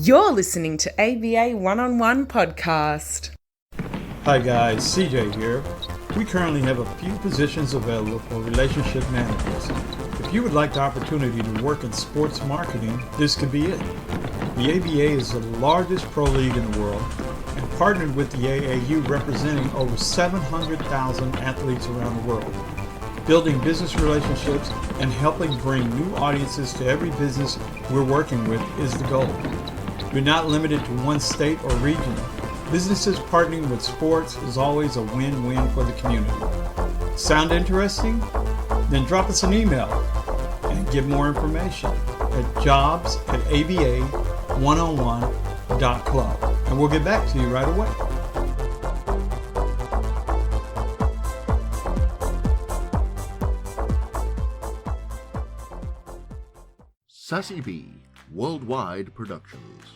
You're listening to ABA One-on-One Podcast. Hi guys, CJ here. We currently have a few positions available for relationship managers. If you would like the opportunity to work in sports marketing, this could be it. The ABA is the largest pro league in the world and partnered with the AAU, representing over 700,000 athletes around the world. Building business relationships and helping bring new audiences to every business we're working with is the goal. We're not limited to one state or region. Businesses partnering with sports is always a win-win for the community. Sound interesting? Then drop us an email and get more information at jobs@aba1on1.club, and we'll get back to you right away. Sassy B Worldwide Productions.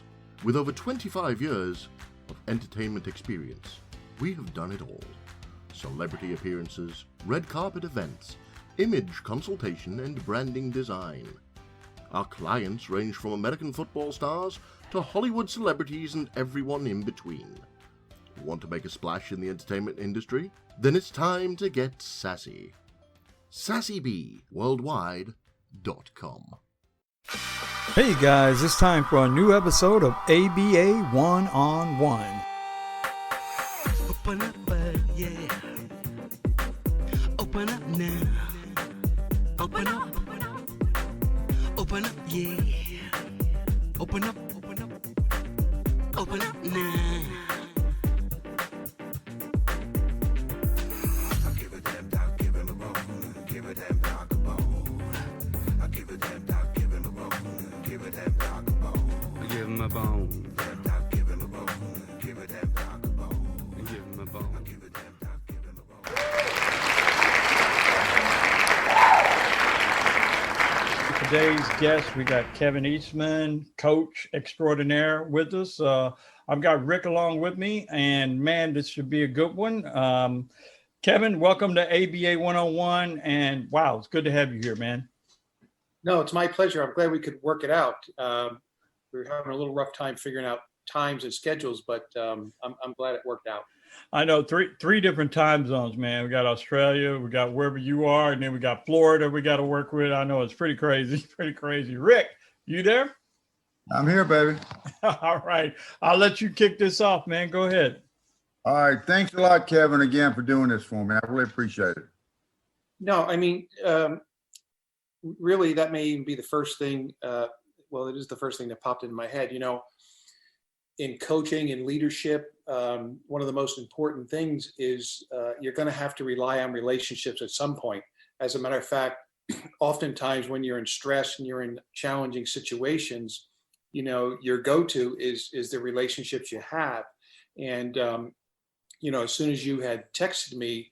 With over 25 years of entertainment experience, we have done it all. Celebrity appearances, red carpet events, image consultation, and branding design. Our clients range from American football stars to Hollywood celebrities and everyone in between. Want to make a splash in the entertainment industry? Then it's time to get sassy. SassyBWorldwide.com. Hey guys, it's time for a new episode of ABA One-on-One. Open up, yeah. Open up now. Open up. Open up, yeah. Open up. Open up now. I give a damn dog, give him a bone. Give a damn dog a bone. I give a damn dog, give him a bone. Give a damn dog a bone. I give him a bone. Damn dog, give him a bone. Give a damn dog a bone. I give him a bone. I give a damn dog, give him a bone. Today's guest, we got Kevin Eastman, coach extraordinaire, with us. I've got Rick along with me, and man, this should be a good one. Kevin, welcome to ABA One-on-One, and wow, it's good to have you here, man. No, it's my pleasure. I'm glad we could work it out. We were having a little rough time figuring out times and schedules, but I'm glad it worked out. I know three different time zones, man. We got Australia, we got wherever you are, and then we got Florida we got to work with. I know it's pretty crazy. Rick, you there? I'm here, baby. All right. I'll let you kick this off, man. Go ahead. All right. Thanks a lot, Kevin, again for doing this for me. I really appreciate it. No, I mean, really, that may even be the first thing. Well, it is the first thing that popped into my head. You know, in coaching and leadership, one of the most important things is you're going to have to rely on relationships at some point. As a matter of fact, oftentimes when you're in stress and you're in challenging situations, you know, your go-to is the relationships you have. And, you know, as soon as you had texted me,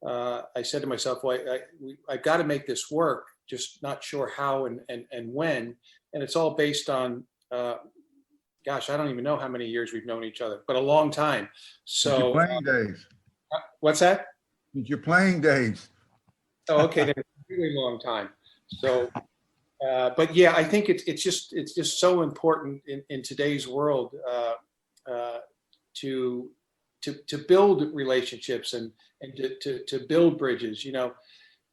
I said to myself, well, I've got to make this work, just not sure how and when. And it's all based on, gosh, I don't even know how many years we've known each other, but a long time. So your playing days. What's that? It's your playing days. Oh, okay. That's a really long time. So, but yeah, I think it's just so important in today's world to build relationships and to build bridges. You know,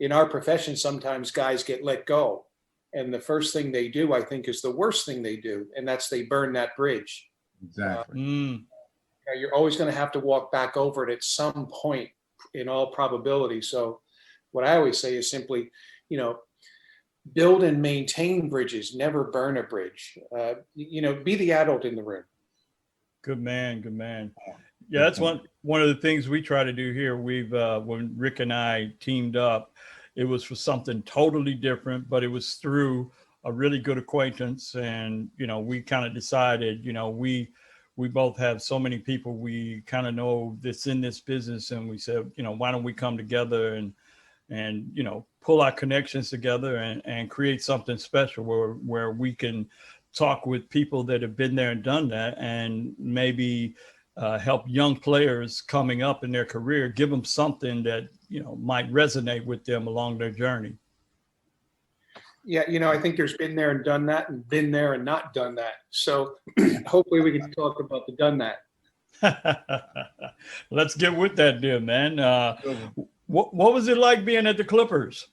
in our profession, sometimes guys get let go, and the first thing they do, I think, is the worst thing they do, and that's they burn that bridge. Exactly. You know, you're always going to have to walk back over it at some point, in all probability. So, what I always say is simply, you know, build and maintain bridges, never burn a bridge. You know, be the adult in the room. Good man. Yeah, that's one of the things we try to do here. We've when Rick and I teamed up, it was for something totally different, but it was through a really good acquaintance. And, you know, we kind of decided, you know, we both have so many people we kind of know that's in this business. And we said, you know, why don't we come together and, you know, pull our connections together and create something special where we can talk with people that have been there and done that, and maybe help young players coming up in their career, give them something that, you know, might resonate with them along their journey. Yeah, I think there's been there and done that, and been there and not done that. So hopefully we can talk about the done that. Let's get with that, dear man. What was it like being at the Clippers?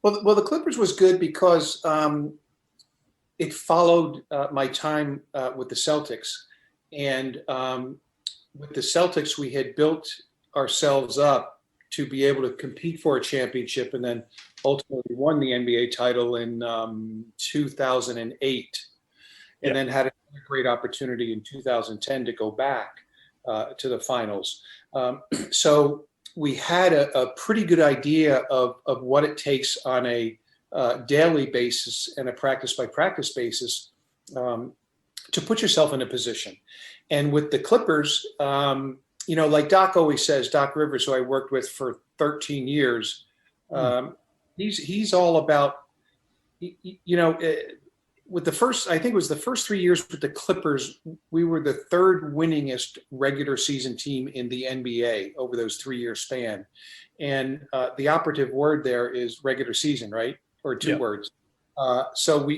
Well, the Clippers was good because it followed my time with the Celtics. And with the Celtics, we had built ourselves up to be able to compete for a championship, and then ultimately won the NBA title in 2008, and then had a great opportunity in 2010 to go back to the finals. So we had a pretty good idea of what it takes on a daily basis and a practice by practice basis to put yourself in a position. And with the Clippers, like Doc always says, Doc Rivers, who I worked with for 13 years, he's all about, with the first, I think it was the first 3 years with the Clippers, we were the third winningest regular season team in the NBA over those 3 year span. And the operative word there is regular season, right? Or two words. So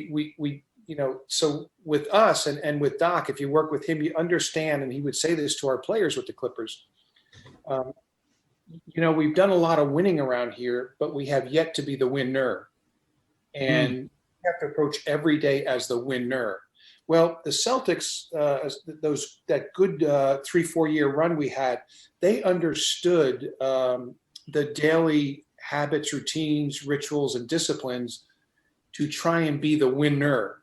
so with us and with Doc, if you work with him, you understand, and he would say this to our players with the Clippers, we've done a lot of winning around here, but we have yet to be the winner. And you have to approach every day as the winner. Well, the Celtics, that good 3-4 year run we had, they understood the daily habits, routines, rituals, and disciplines to try and be the winner.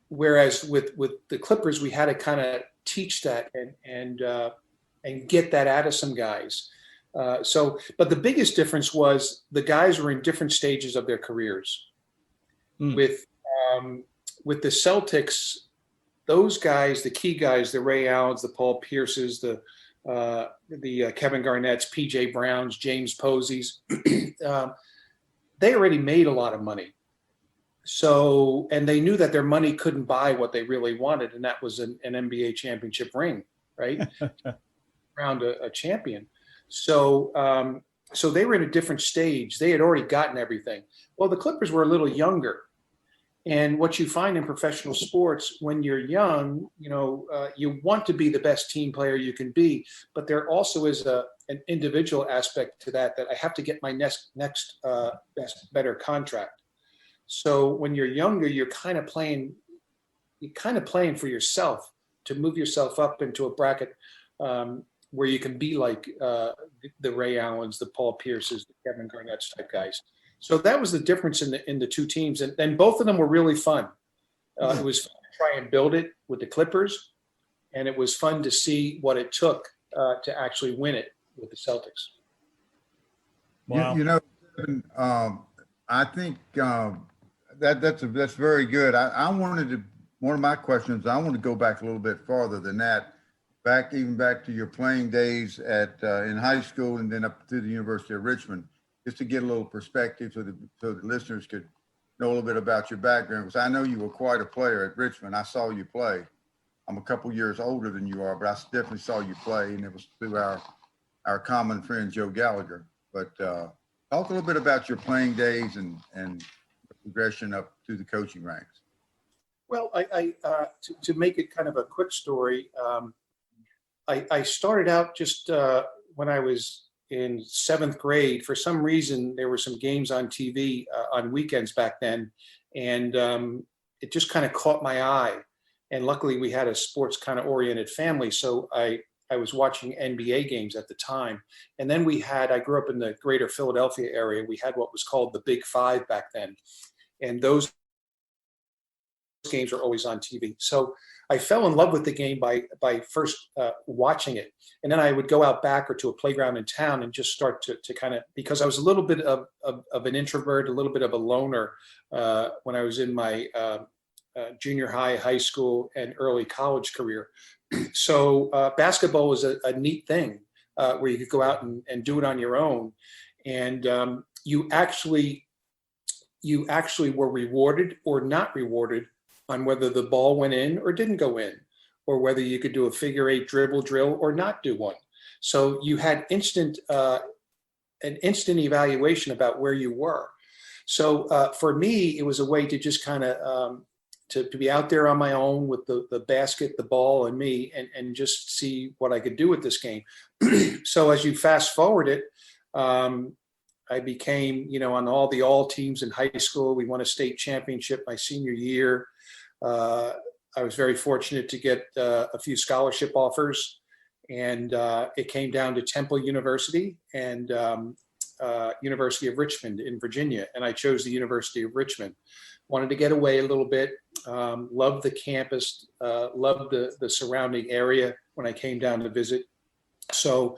Whereas with the Clippers, we had to kind of teach that and get that out of some guys. But the biggest difference was the guys were in different stages of their careers. With the Celtics, those guys, the key guys, the Ray Allens, the Paul Pierces, the Kevin Garnett's, PJ Browns, James Posey's, they already made a lot of money. So, and they knew that their money couldn't buy what they really wanted, and that was an NBA championship ring, right? Around a champion. So, so they were in a different stage. They had already gotten everything. Well, the Clippers were a little younger. And what you find in professional sports when you're young, you want to be the best team player you can be, but there also is an individual aspect to that I have to get my next best, better contract. So when you're younger, you're kind of playing for yourself to move yourself up into a bracket where you can be like the Ray Allens, the Paul Pierces, the Kevin Garnett's type guys. So that was the difference in the two teams, and both of them were really fun. It was fun to try and build it with the Clippers, and it was fun to see what it took to actually win it with the Celtics. Wow. I think that's very good. I wanted to, one of my questions, I want to go back a little bit farther than that, back to your playing days in high school and then up to the University of Richmond, just to get a little perspective so the listeners could know a little bit about your background. Because I know you were quite a player at Richmond. I saw you play. I'm a couple years older than you are, but I definitely saw you play, and it was through our common friend Joe Gallagher. But talk a little bit about your playing days and progression up to the coaching ranks. Well, to make it kind of a quick story, I started out just when I was in 7th grade. For some reason, there were some games on TV on weekends back then, and it just kind of caught my eye. And luckily, we had a sports kind of oriented family, so I was watching NBA games at the time. And then I grew up in the greater Philadelphia area. We had what was called the Big Five back then, and those games were always on TV. So I fell in love with the game by first watching it. And then I would go out back or to a playground in town and just start to kind of, because I was a little bit of an introvert, a little bit of a loner when I was in my junior high school, and early college career. So basketball was a neat thing where you could go out and do it on your own. And you actually were rewarded or not rewarded on whether the ball went in or didn't go in, or whether you could do a figure 8 dribble drill or not do one. So you had an instant evaluation about where you were. So for me, it was a way to just kind of to be out there on my own with the basket, the ball, and me, and just see what I could do with this game. So as you fast forward it, I became, on all the all teams in high school. We won a state championship my senior year. I was very fortunate to get a few scholarship offers, and it came down to Temple University and University of Richmond in Virginia, and I chose the University of Richmond. Wanted to get away a little bit, loved the campus, loved the surrounding area when I came down to visit. So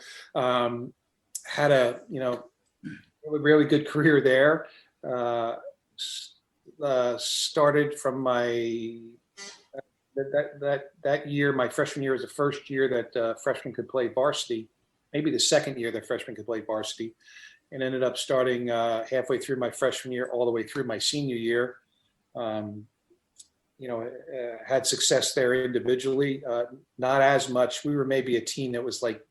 had a really good career there. Started from my that year, my freshman year was the first year that freshmen could play varsity, maybe the second year that freshmen could play varsity, and ended up starting halfway through my freshman year all the way through my senior year. Had success there individually, not as much. We were maybe a team that was like,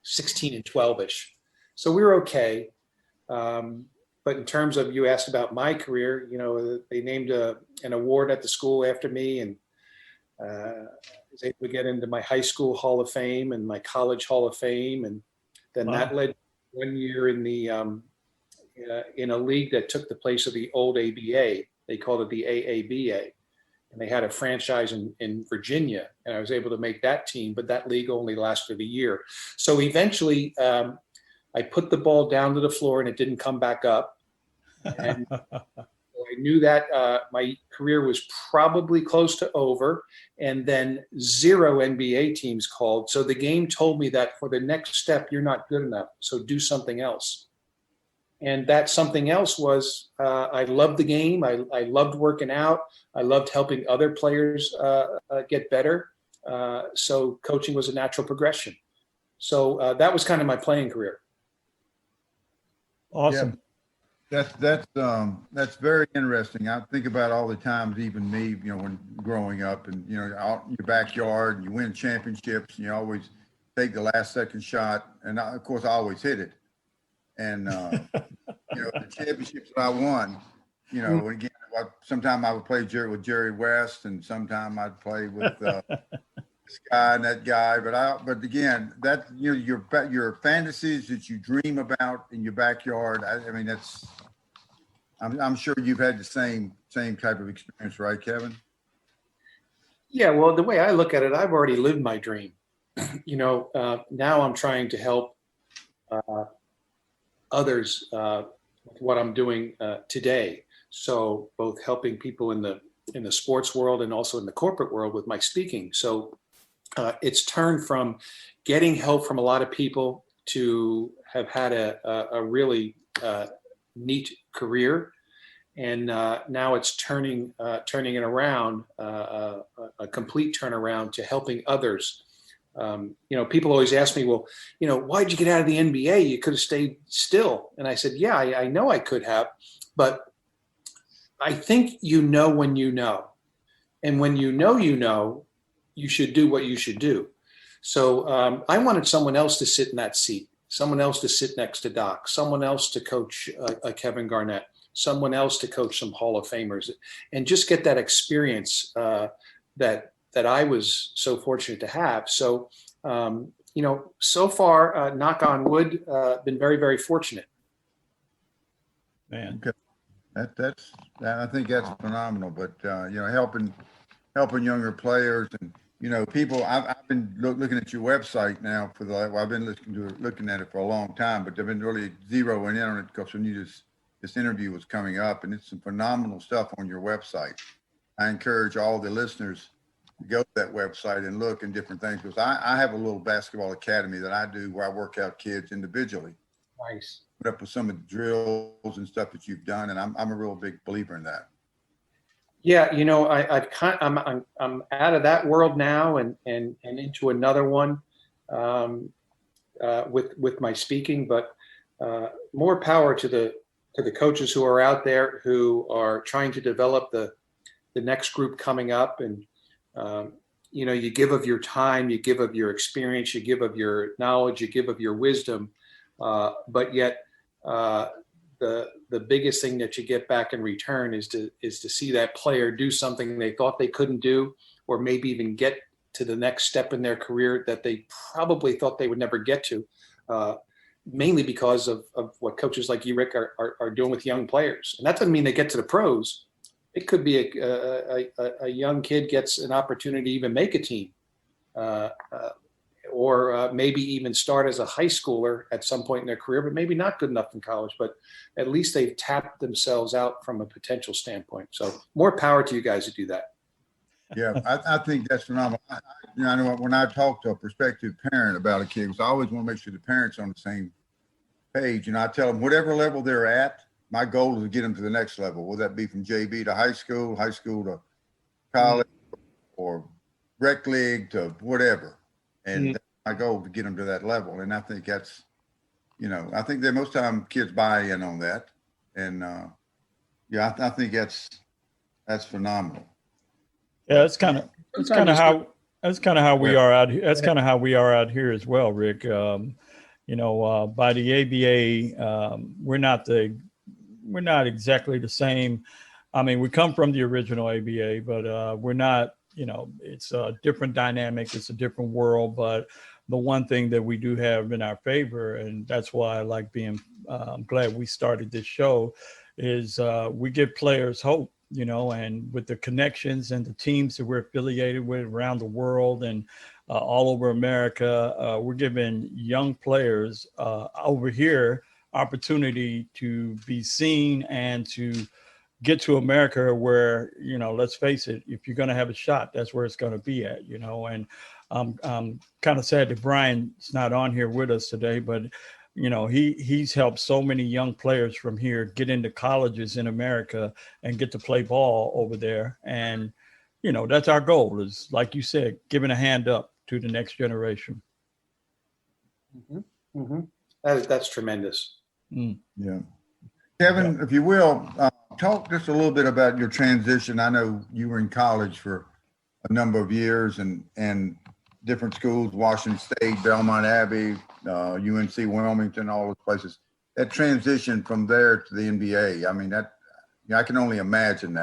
16 and 12-ish. So we were okay. But in terms of, you asked about my career, they named an award at the school after me, and I was able to get into my high school Hall of Fame and my college Hall of Fame. And then that led 1 year in the in a league that took the place of the old ABA. They called it the AABA, and they had a franchise in Virginia, and I was able to make that team, but that league only lasted a year. So eventually I put the ball down to the floor and it didn't come back up. And I knew that my career was probably close to over, and then 0 NBA teams called. So the game told me that for the next step, you're not good enough, so do something else. And that something else was, I loved the game. I loved working out. I loved helping other players get better. So coaching was a natural progression. So that was kind of my playing career. Awesome. Yeah. That's very interesting. I think about all the times, even me, when growing up, and out in your backyard, and you win championships, and you always take the last second shot, and of course I always hit it. And the championships that I won, again, sometimes I would play with Jerry West, and sometimes I'd play with this guy and that guy. But again, that your fantasies that you dream about in your backyard. I mean, I'm sure you've had the same type of experience, right, Kevin? Yeah. Well, the way I look at it, I've already lived my dream. Now I'm trying to help others with what I'm doing today. So both helping people in the sports world and also in the corporate world with my speaking. So it's turned from getting help from a lot of people to have had a really neat career, and now it's turning it around, a complete turnaround to helping others. People always ask me, well, why'd you get out of the NBA? You could have stayed still. And I said, yeah, I know I could have, but I think when you know, and when you should do what you should do. So I wanted someone else to sit in that seat, someone else to sit next to Doc, someone else to coach Kevin Garnett, someone else to coach some Hall of Famers, and just get that experience that I was so fortunate to have. So, so far, knock on wood, been very, very fortunate. Man. Okay. I think that's phenomenal. But helping younger players and people. I've been looking at your website now I've been looking at it for a long time, but I've been really zeroing in on it because when this interview was coming up, and it's some phenomenal stuff on your website. I encourage all the listeners to go to that website and look and different things, because I have a little basketball academy that I do where I work out kids individually. Nice. Put up with some of the drills and stuff that you've done, and I'm a real big believer in that. Yeah, I'm out of that world now and into another one with my speaking, but more power to the coaches who are out there who are trying to develop the next group coming up. And you give of your time, you give of your experience, you give of your knowledge, you give of your wisdom, but yet the biggest thing that you get back in return is to see that player do something they thought they couldn't do, or maybe even get to the next step in their career that they probably thought they would never get to, mainly because of what coaches like you, Rick, are doing with young players. And that doesn't mean they get to the pros. It could be a young kid gets an opportunity to even make a team, or maybe even start as a high schooler at some point in their career, but maybe not good enough in college, but at least they've tapped themselves out from a potential standpoint. So more power to you guys to do that. Yeah, I think that's phenomenal. I know when I talk to a prospective parent about a kid, because I always want to make sure the parents are on the same page. I tell them whatever level they're at, my goal is to get them to the next level. Will that be from JV to high school to college, or rec league to whatever? And that's my goal, to get them to that level. And I think that's, I think that most time kids buy in on that. And I think that's phenomenal. Yeah, that's kind of how we are out here. That's kind of how we are out here as well, Rick. By the ABA, we're not exactly the same. I mean, we come from the original ABA, but we're not. It's a different dynamic. It's a different world. But the one thing that we do have in our favor, and that's why I like being glad we started this show, is we give players hope. And with the connections and the teams that we're affiliated with around the world and all over America, we're giving young players over here opportunity to be seen and to get to America where, let's face it, if you're going to have a shot, that's where it's going to be at, and I'm kind of sad that Brian's not on here with us today, but he's helped so many young players from here get into colleges in America and get to play ball over there. And, that's our goal, is, like you said, giving a hand up to the next generation. Mm-hmm. Mm-hmm. That's tremendous. Yeah. Kevin, if you will, talk just a little bit about your transition. I know you were in college for a number of years and different schools, Washington State, Belmont Abbey, UNC Wilmington, all those places. That transition from there to the NBA, I mean, I can only imagine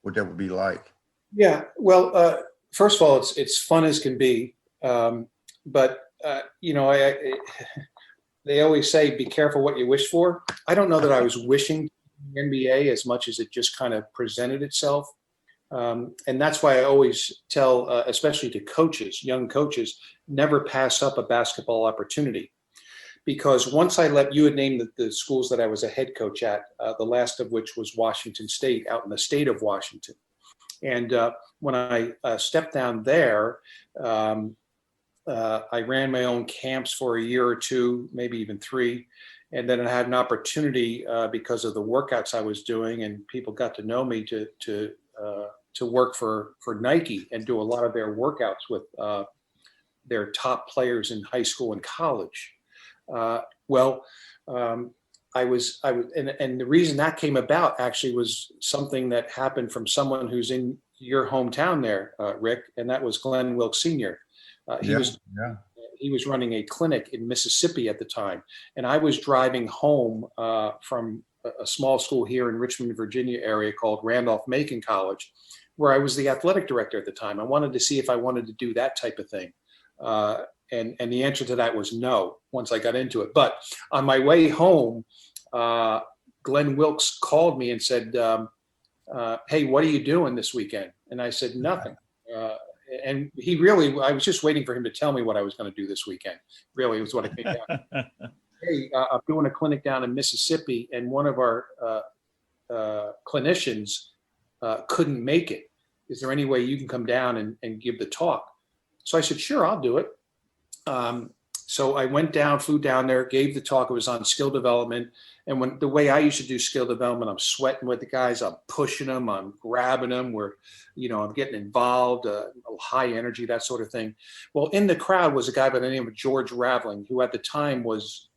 what that would be like. Yeah, well, first of all, it's fun as can be, but they always say, be careful what you wish for. I don't know that I was wishing the NBA as much as it just kind of presented itself. And that's why I always tell, especially to coaches, young coaches, never pass up a basketball opportunity. Because once you had named the schools that I was a head coach at, the last of which was Washington State, out in the state of Washington. And when I stepped down there, I ran my own camps for a year or two, maybe even 3. And then I had an opportunity because of the workouts I was doing, and people got to know me to work for Nike and do a lot of their workouts with their top players in high school and college. I was, and the reason that came about actually was something that happened from someone who's in your hometown there, Rick, and that was Glenn Wilkes Sr. He was running a clinic in Mississippi at the time, and I was driving home from a small school here in Richmond, Virginia area called Randolph-Macon College, where I was the athletic director at the time. I wanted to see if I wanted to do that type of thing. And the answer to that was no, once I got into it. But on my way home, Glenn Wilkes called me and said, hey, what are you doing this weekend? And I said, nothing. And I was just waiting for him to tell me what I was going to do this weekend. Really, was what I think. Hey, I'm doing a clinic down in Mississippi, and one of our clinicians couldn't make it. Is there any way you can come down and give the talk? So I said, sure, I'll do it. So I went down, flew down there, gave the talk. It was on skill development. And the way I used to do skill development, I'm sweating with the guys, I'm pushing them, I'm grabbing them, I'm getting involved, high energy, that sort of thing. Well, in the crowd was a guy by the name of George Raveling, who at the time was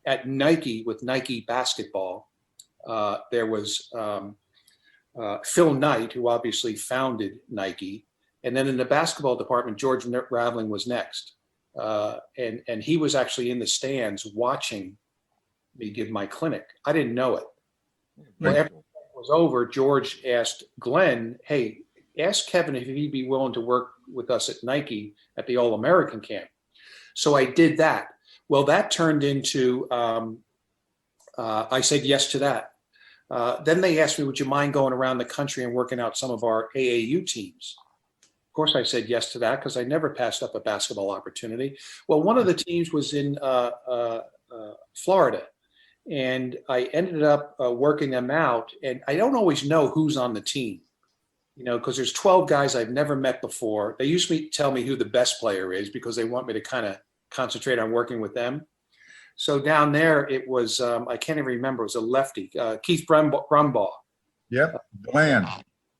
at Nike with Nike basketball. There was Phil Knight, who obviously founded Nike. And then in the basketball department, George Raveling was next. And he was actually in the stands watching me give my clinic. I didn't know it. Well, after it was over, George asked Glenn, hey, ask Kevin if he'd be willing to work with us at Nike at the All-American camp. So I did that. Well, that turned into, I said yes to that. Then they asked me, would you mind going around the country and working out some of our AAU teams? Of course, I said yes to that because I never passed up a basketball opportunity. Well, one of the teams was in Florida, and I ended up working them out. And I don't always know who's on the team, because there's 12 guys I've never met before. They usually tell me who the best player is because they want me to kind of concentrate on working with them. So down there, it was, I can't even remember, it was a lefty, Keith Brumbaugh. Yep, Glenn.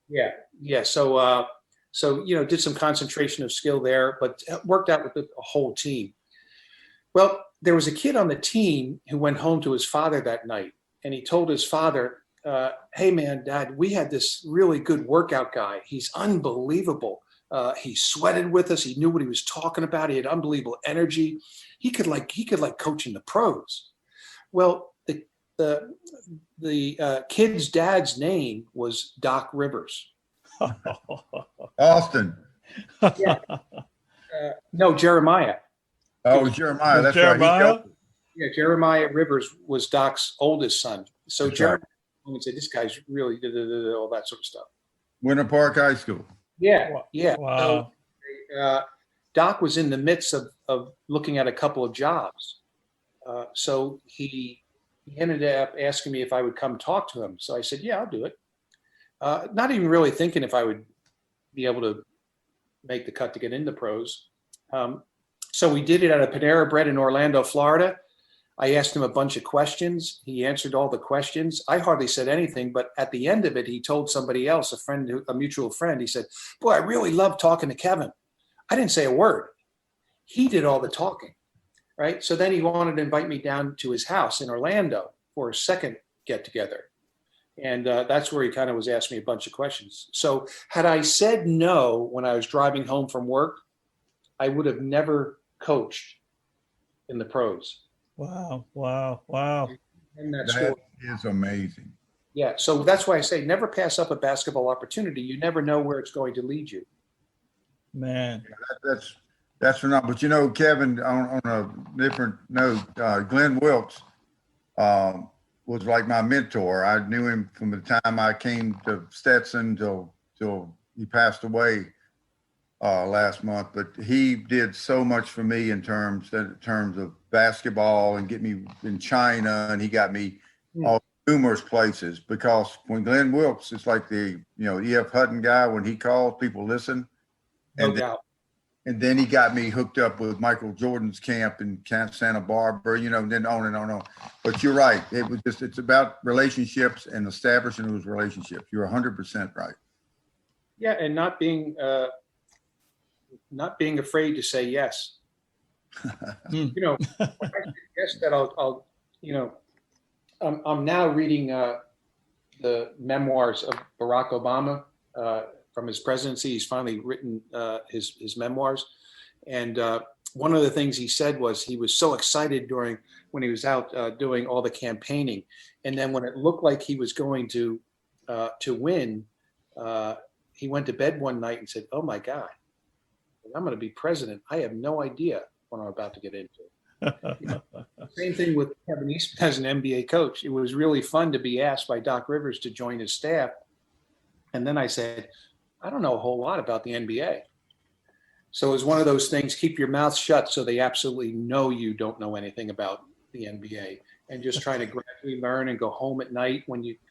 Yeah. So, did some concentration of skill there, but worked out with a whole team. Well, there was a kid on the team who went home to his father that night, and he told his father, hey, man, Dad, we had this really good workout guy. He's unbelievable. He sweated with us. He knew what he was talking about. He had unbelievable energy. He could coach in the pros. Well, the kid's dad's name was Doc Rivers. Austin. Yeah. No, Jeremiah. Oh, Jeremiah. That's Jeremiah? right. Yeah, Jeremiah Rivers was Doc's oldest son. So That's Jeremiah would say, this guy's really all that sort of stuff. Winter Park High School. Yeah. Wow. So, Doc was in the midst of looking at a couple of jobs. So he ended up asking me if I would come talk to him. So I said, yeah, I'll do it. Not even really thinking if I would be able to make the cut to get into pros. So we did it at a Panera Bread in Orlando, Florida. I asked him a bunch of questions. He answered all the questions. I hardly said anything, but at the end of it, he told somebody else, a mutual friend, he said, boy, I really love talking to Kevin. I didn't say a word. He did all the talking, right? So then he wanted to invite me down to his house in Orlando for a second get together. And that's where he kind of was asking me a bunch of questions. So had I said no when I was driving home from work, I would have never coached in the pros. Wow. And That is amazing. Yeah. So that's why I say never pass up a basketball opportunity. You never know where it's going to lead you. Man. That's phenomenal. But Kevin, on a different note, Glenn Wilkes was like my mentor. I knew him from the time I came to Stetson till he passed away last month. But he did so much for me in terms of basketball and get me in China, and he got me all numerous places. Because when Glenn Wilkes, it's like the E.F. Hutton guy. When he calls, people listen. No doubt. And then he got me hooked up with Michael Jordan's camp in Santa Barbara, and then on and on and on. But you're right. It's about relationships and establishing those relationships. You're 100% right. Yeah. And not being afraid to say yes. When I suggest that I'm now reading the memoirs of Barack Obama from his presidency. He's finally written his memoirs. And one of the things he said was he was so excited when he was out doing all the campaigning. And then when it looked like he was going to win, he went to bed one night and said, oh my God, I'm going to be president. I have no idea what I'm about to get into. Same thing with Kevin Eastman as an NBA coach. It was really fun to be asked by Doc Rivers to join his staff. And then I said, I don't know a whole lot about the NBA. So it was one of those things, keep your mouth shut so they absolutely know you don't know anything about the NBA, and just trying to gradually learn and go home at night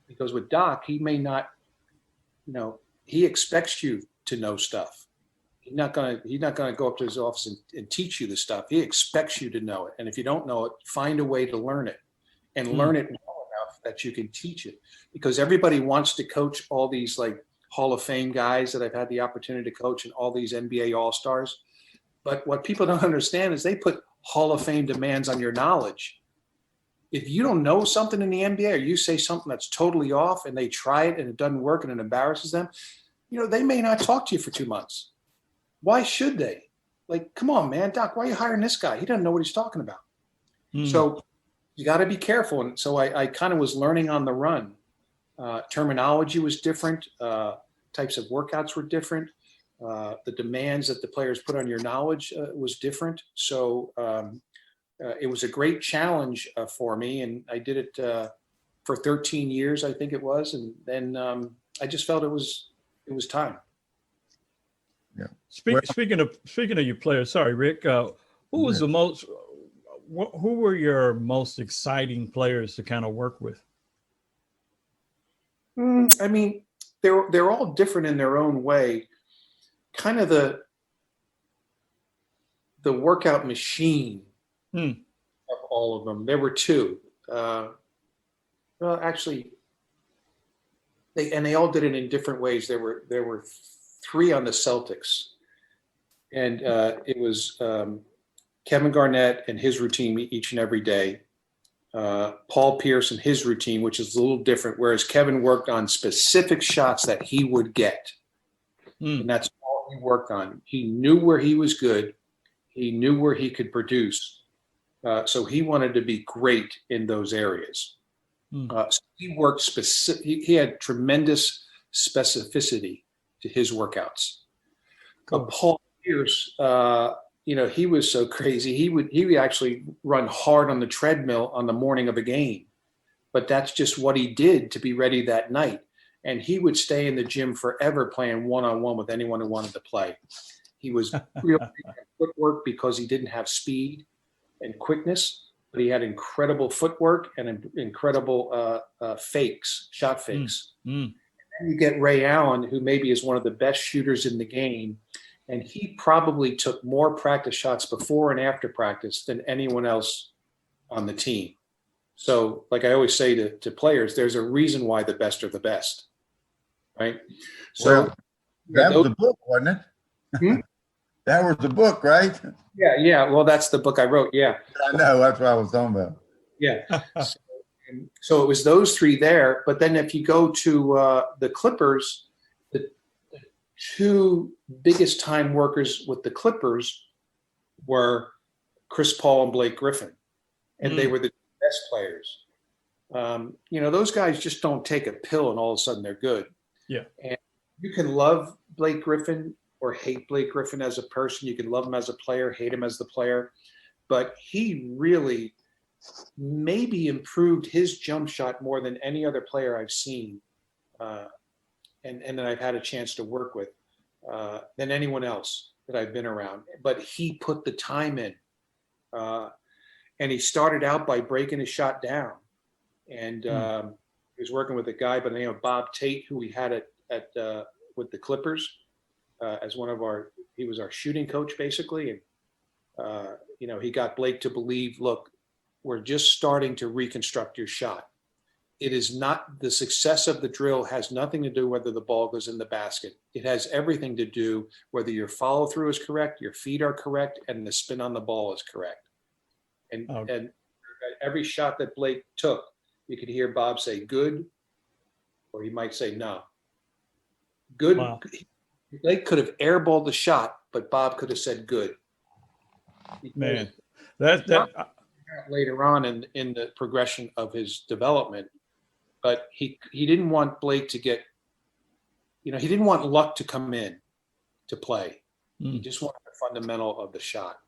because with Doc, he may not, he expects you to know stuff. He's not gonna go up to his office and teach you the stuff. He expects you to know it. And if you don't know it, find a way to learn it and learn it well enough that you can teach it, because everybody wants to coach all these like Hall of Fame guys that I've had the opportunity to coach and all these NBA All-Stars. But what people don't understand is they put Hall of Fame demands on your knowledge. If you don't know something in the NBA, or you say something that's totally off and they try it and it doesn't work and it embarrasses them, they may not talk to you for 2 months. Why should they? Like, come on, man, Doc, why are you hiring this guy? He doesn't know what he's talking about. So you got to be careful. And so I kind of was learning on the run. Terminology was different. Types of workouts were different. The demands that the players put on your knowledge was different. So it was a great challenge for me. And I did it for 13 years, I think it was. And then I just felt it was time. Yeah. Speaking of your players, sorry, Rick, who was the most, who were your most exciting players to kind of work with? I mean, they're all different in their own way. Kind of the workout machine of all of them. There were two. Well, actually, they all did it in different ways. There were three on the Celtics, and it was Kevin Garnett and his routine each and every day. Paul Pierce and his routine, which is a little different, whereas Kevin worked on specific shots that he would get. And that's all he worked on. He knew where he was good. He knew where he could produce. So he wanted to be great in those areas. So he worked specific. He had tremendous specificity to his workouts. Cool. Paul Pierce, he was so crazy. He would actually run hard on the treadmill on the morning of a game, but that's just what he did to be ready that night. And he would stay in the gym forever playing one-on-one with anyone who wanted to play. He was real big at footwork because he didn't have speed and quickness, but he had incredible footwork and incredible shot fakes. And then you get Ray Allen, who maybe is one of the best shooters in the game. And he probably took more practice shots before and after practice than anyone else on the team. So like I always say to players, there's a reason why the best are the best, right? So that was the book, wasn't it? That was the book, right? Yeah. Well, that's the book I wrote. Yeah. I know. That's what I was talking about. Yeah. So it was those three there. But then if you go to the Clippers, the two biggest time workers with the Clippers were Chris Paul and Blake Griffin. And they were the best players. Those guys just don't take a pill and all of a sudden they're good. Yeah. And you can love Blake Griffin or hate Blake Griffin as a person. You can love him as a player, hate him as the player. But he really maybe improved his jump shot more than any other player I've seen and that I've had a chance to work with than anyone else that I've been around. But he put the time in. And he started out by breaking his shot down. And he was working with a guy by the name of Bob Tate, who we had with the Clippers as he was our shooting coach basically. And, he got Blake to believe, look, we're just starting to reconstruct your shot. It is not, the success of the drill has nothing to do whether the ball goes in the basket. It has everything to do whether your follow through is correct, your feet are correct, and the spin on the ball is correct. And every shot that Blake took, you could hear Bob say good, or he might say no. Good. Wow. Blake could have airballed the shot, but Bob could have said good. Man, that later on in the progression of his development, but he didn't want Blake to get, he didn't want luck to come in to play. He just wanted the fundamental of the shot.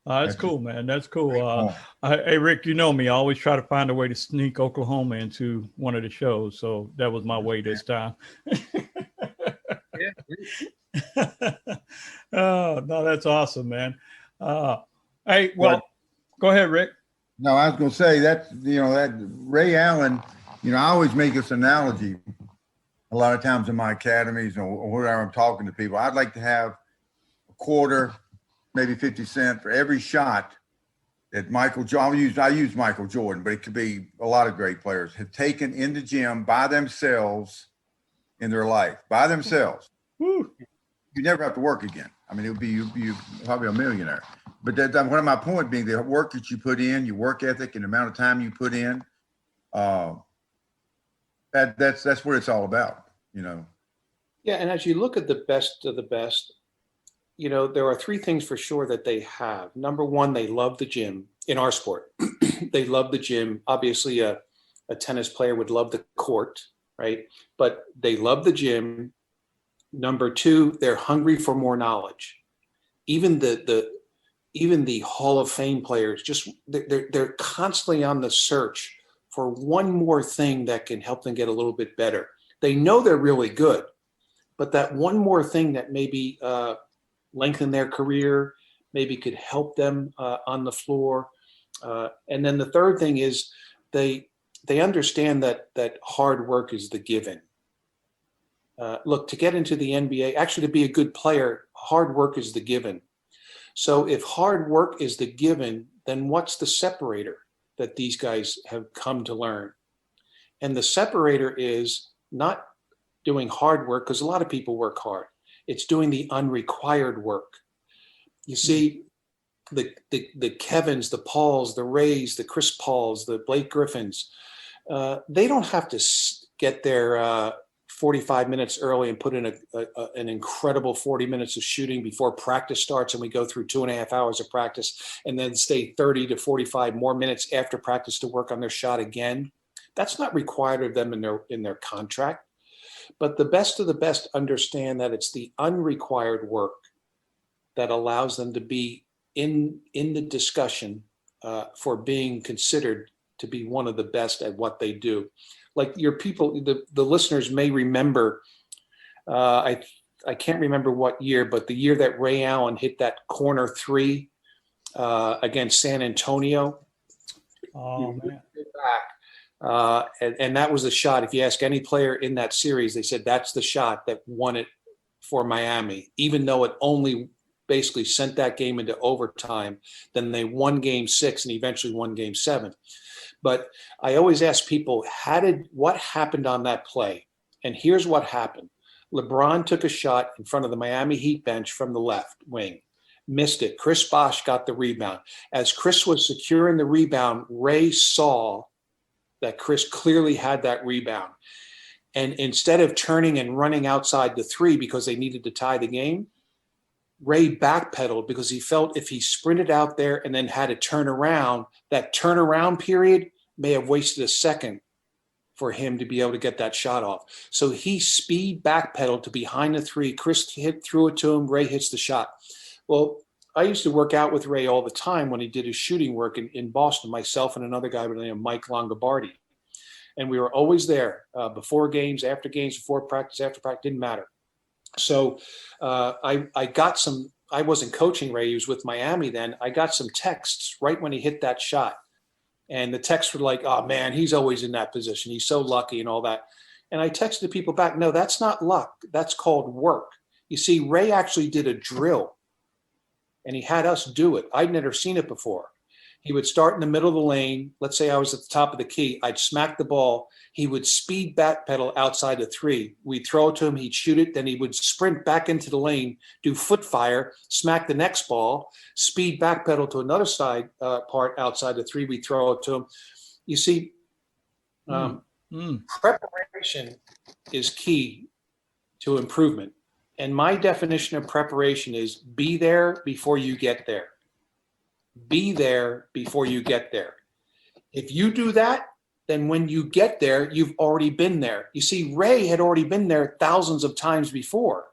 That's cool, man. That's cool. Hey, Rick, you know me. I always try to find a way to sneak Oklahoma into one of the shows. So that was my way this time. Oh, no, that's awesome, man. Hey, well, go ahead, Rick. No, I was going to say that Ray Allen, I always make this analogy a lot of times in my academies or wherever I'm talking to people. I'd like to have a quarter, maybe 50 cents for every shot that Michael Jordan, I use Michael Jordan, but it could be a lot of great players, have taken in the gym by themselves in their life, by themselves. Woo. You never have to work again. I mean, it would be you probably a millionaire. But one of my point being the work that you put in, your work ethic and the amount of time you put in, that's what it's all about, Yeah, and as you look at the best of the best, there are three things for sure that they have. Number one, they love the gym in our sport. they love the gym. Obviously, a tennis player would love the court, right? But they love the gym. Number two, they're hungry for more knowledge. Even the Hall of Fame players, just they're constantly on the search for one more thing that can help them get a little bit better. They know they're really good, but that one more thing that maybe lengthen their career, maybe could help them on the floor. And then the third thing is they understand that hard work is the given. Look, to get into the NBA, actually to be a good player, hard work is the given. So if hard work is the given, then what's the separator that these guys have come to learn? And the separator is not doing hard work, because a lot of people work hard. It's doing the unrequired work. You see, the Kevins, the Pauls, the Rays, the Chris Pauls, the Blake Griffins, they don't have to get there 45 minutes early and put in an incredible 40 minutes of shooting before practice starts, and we go through 2.5 hours of practice and then stay 30 to 45 more minutes after practice to work on their shot again. That's not required of them in their contract. But the best of the best understand that it's the unrequired work that allows them to be in the discussion for being considered to be one of the best at what they do. Like your people, the listeners may remember, I can't remember what year, but the year that Ray Allen hit that corner three against San Antonio. Oh, man. And that was the shot. If you ask any player in that series, they said that's the shot that won it for Miami, even though it only basically sent that game into overtime. Then they won game 6 and eventually won game 7. But I always ask people, what happened on that play? And here's what happened. LeBron took a shot in front of the Miami Heat bench from the left wing, missed it. Chris Bosh got the rebound. As Chris was securing the rebound, Ray saw that Chris clearly had that rebound. And instead of turning and running outside the three because they needed to tie the game, Ray backpedaled because he felt if he sprinted out there and then had to turn around, that turnaround period may have wasted a second for him to be able to get that shot off. So he speed backpedaled to behind the three. Chris threw it to him. Ray hits the shot. Well, I used to work out with Ray all the time when he did his shooting work in Boston, myself and another guy by the name of Mike Longobardi. And we were always there before games, after games, before practice, after practice, didn't matter. So I got some, I wasn't coaching Ray, he was with Miami then. I got some texts right when he hit that shot. And the texts were like, oh man, he's always in that position. He's so lucky and all that. And I texted people back, no, that's not luck. That's called work. You see, Ray actually did a drill and he had us do it. I'd never seen it before. He would start in the middle of the lane. Let's say I was at the top of the key. I'd smack the ball. He would speed backpedal outside the three. We'd throw it to him. He'd shoot it. Then he would sprint back into the lane, do foot fire, smack the next ball, speed backpedal to another side part outside the three. We'd throw it to him. You see, preparation is key to improvement. And my definition of preparation is be there before you get there. Be there before you get there. If you do that, then when you get there, you've already been there. You see, Ray had already been there thousands of times before.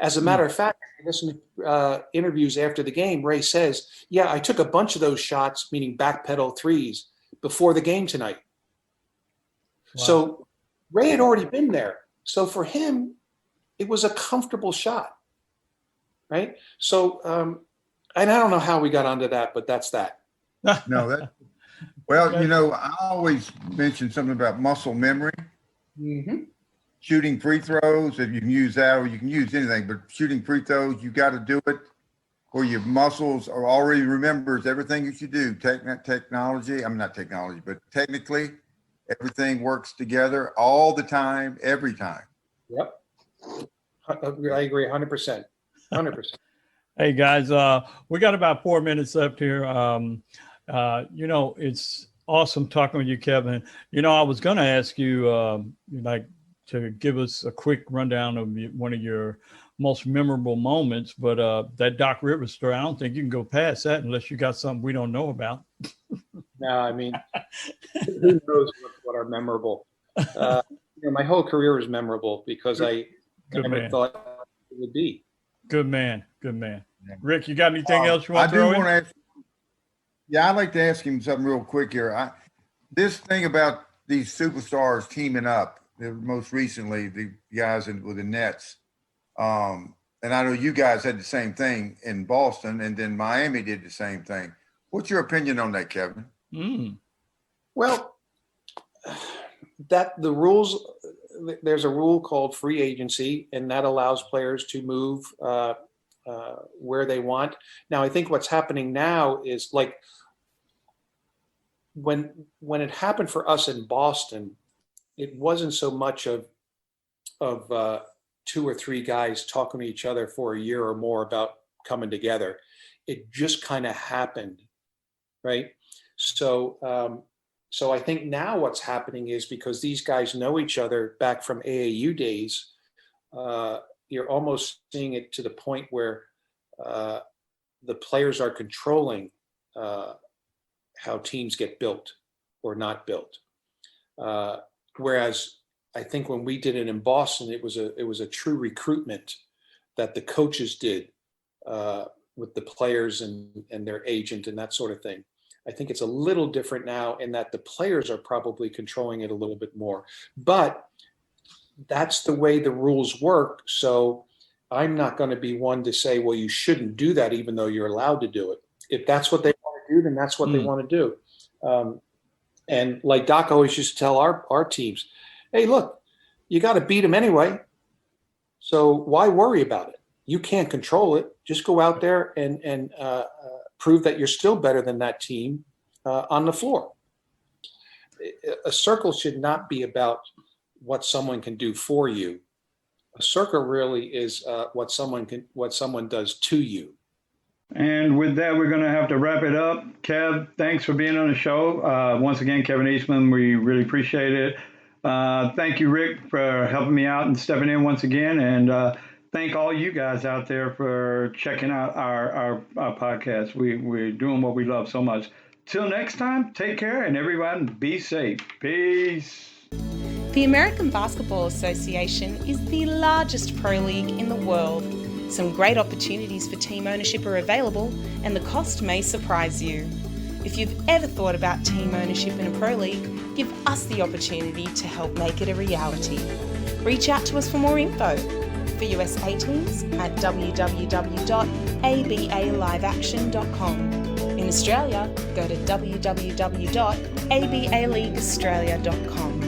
As a matter of fact, if you listen to interviews after the game, Ray says, yeah, I took a bunch of those shots, meaning backpedal threes, before the game tonight. Wow. So Ray had already been there. So for him, it was a comfortable shot, right? So, and I don't know how we got onto that, but that's that. No, well, you know, I always mention something about muscle memory. Mm-hmm. Shooting free throws, if you can use that, or you can use anything, but shooting free throws, you got to do it, or your muscles are already remembers everything you should do. Technology, I'm not technology, but technically, everything works together all the time, every time. Yep. I agree 100%. 100%. Hey guys, we got about 4 minutes left here. You know, it's awesome talking with you, Kevin. You know, I was going to ask you, like, to give us a quick rundown of one of your most memorable moments. But that Doc Rivers story, I don't think you can go past that unless you got something we don't know about. No, I mean, who knows what are memorable? My whole career is memorable because I never thought it would be. Good man. Rick, you got anything else you want to throw in? I'd like to ask him something real quick here. This thing about these superstars teaming up, most recently, the guys with the Nets. And I know you guys had the same thing in Boston, and then Miami did the same thing. What's your opinion on that, Kevin? Well, the rules, there's a rule called free agency, and that allows players to move where they want. Now, I think what's happening now is like when it happened for us in Boston, it wasn't so much of 2 or 3 guys talking to each other for a year or more about coming together. It just kind of happened, right? So I think now what's happening is because these guys know each other back from AAU days, you're almost seeing it to the point where the players are controlling how teams get built or not built. Whereas I think when we did it in Boston, it was a true recruitment that the coaches did with the players and their agent and that sort of thing. I think it's a little different now in that the players are probably controlling it a little bit more, but that's the way the rules work. So I'm not going to be one to say, well, you shouldn't do that, even though you're allowed to do it. If that's what they want to do, then that's what they want to do. And like Doc always used to tell our teams, hey, look, you got to beat them anyway. So why worry about it? You can't control it. Just go out there and prove that you're still better than that team on the floor. A circle should not be about what someone can do for you. A circle really is what someone does to you. And with that, we're going to have to wrap it up. Kev, thanks for being on the show. Once again, Kevin Eastman, we really appreciate it. Thank you, Rick, for helping me out and stepping in once again. And thank all you guys out there for checking out our podcast. We're doing what we love so much. Till next time, take care, and everyone be safe. Peace. The American Basketball Association is the largest pro league in the world. Some great opportunities for team ownership are available, and the cost may surprise you. If you've ever thought about team ownership in a pro league, give us the opportunity to help make it a reality. Reach out to us for more info. For USA teams at www.abaliveaction.com. In Australia, go to www.abaleagueaustralia.com.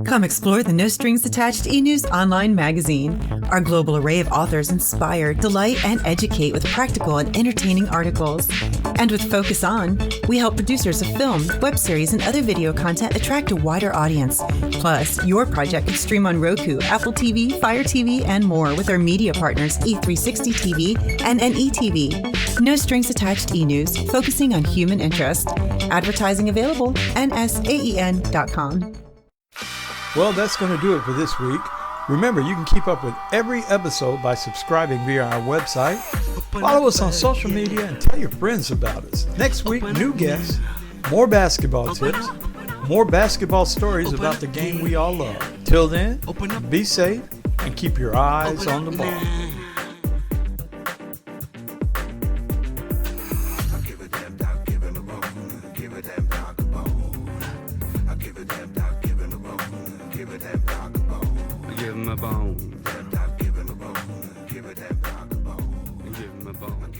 Come explore the No Strings Attached e-News online magazine. Our global array of authors inspire, delight, and educate with practical and entertaining articles. And with Focus On, we help producers of film, web series, and other video content attract a wider audience. Plus, your project can stream on Roku, Apple TV, Fire TV, and more with our media partners E360 TV and NETV. No Strings Attached e-News, focusing on human interest. Advertising available, nsaen.com. Well, that's going to do it for this week. Remember, you can keep up with every episode by subscribing via our website. Follow us on social media and tell your friends about us. Next week, new guests, more basketball tips, more basketball stories about the game we all love. Till then, be safe and keep your eyes on the ball. Give him a bone. Give him a bone. Give him a bone.